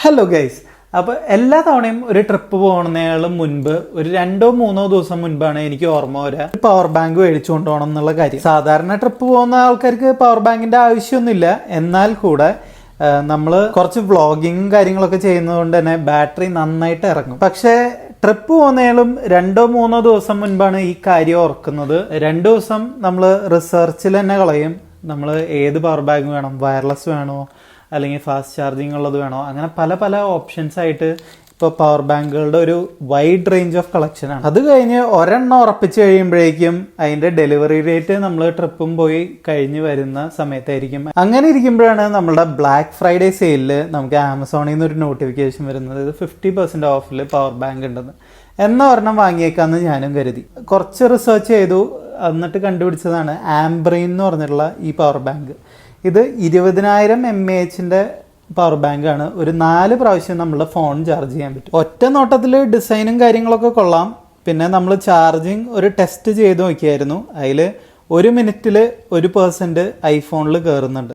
Hello guys, അപ്പോൾ എല്ലാ തവണയും ഒരു ട്രിപ്പ് പോകുന്നതിനും മുൻപ് ഒരു 2-3 ദിവസം മുൻപാണ് എനിക്ക് ഓർമ്മ വരിക പവർ ബാങ്ക് മേടിച്ചു കൊണ്ടുപോകണം എന്നുള്ള കാര്യം. സാധാരണ ട്രിപ്പ് പോകുന്ന ആൾക്കാർക്ക് പവർ ബാങ്കിന്റെ ആവശ്യമൊന്നുമില്ല. എന്നാൽ കൂടെ നമ്മൾ കുറച്ച് വ്ളോഗിങ്ങും കാര്യങ്ങളൊക്കെ ചെയ്യുന്നതുകൊണ്ട് തന്നെ ബാറ്ററി നന്നായിട്ട് ഇറങ്ങും. പക്ഷേ ട്രിപ്പ് പോകുന്നതിലും 2-3 ദിവസം മുൻപാണ് ഈ കാര്യം ഓർക്കുന്നത്. 2 ദിവസം നമ്മൾ റിസർച്ചിൽ തന്നെ കളയും. നമ്മൾ ഏത് പവർ ബാങ്ക് വേണം, വയർലെസ് വേണോ അല്ലെങ്കിൽ ഫാസ്റ്റ് ചാർജിങ് ഉള്ളത് വേണോ, അങ്ങനെ പല പല ഓപ്ഷൻസ് ആയിട്ട് ഇപ്പോൾ പവർ ബാങ്കുകളുടെ ഒരു വൈഡ് റേഞ്ച് ഓഫ് കളക്ഷനാണ്. അത് കഴിഞ്ഞ് ഒരെണ്ണം ഉറപ്പിച്ച് കഴിയുമ്പോഴേക്കും അതിൻ്റെ ഡെലിവറി ഡേറ്റ് നമ്മൾ ട്രിപ്പും പോയി കഴിഞ്ഞ് വരുന്ന സമയത്തായിരിക്കും. അങ്ങനെ ഇരിക്കുമ്പോഴാണ് നമ്മളുടെ ബ്ലാക്ക് ഫ്രൈഡേ സെയിലിൽ നമുക്ക് ആമസോണിൽ നിന്ന് ഒരു നോട്ടിഫിക്കേഷൻ വരുന്നത്, ഇത് 50% ഓഫിൽ പവർ ബാങ്ക് ഉണ്ടെന്ന്. എന്ന ഒരെണ്ണം വാങ്ങിയേക്കാന്ന് ഞാനും കരുതി. കുറച്ച് റിസർച്ച് ചെയ്തു, എന്നിട്ട് കണ്ടുപിടിച്ചതാണ് ആംബ്രെയിൻ എന്ന് പറഞ്ഞിട്ടുള്ള ഈ പവർ ബാങ്ക്. ഇത് 20,000 mAh പവർ ബാങ്ക് ആണ്. ഒരു 4 പ്രാവശ്യം നമ്മൾ ഫോൺ ചാർജ് ചെയ്യാൻ പറ്റും. ഒറ്റ നോട്ടത്തിൽ ഡിസൈനും കാര്യങ്ങളൊക്കെ കൊള്ളാം. പിന്നെ നമ്മൾ ചാർജിങ് ഒരു ടെസ്റ്റ് ചെയ്ത് നോക്കിയായിരുന്നു. അതിൽ 1 മിനിറ്റിൽ 1% ഐഫോണിൽ കയറുന്നുണ്ട്.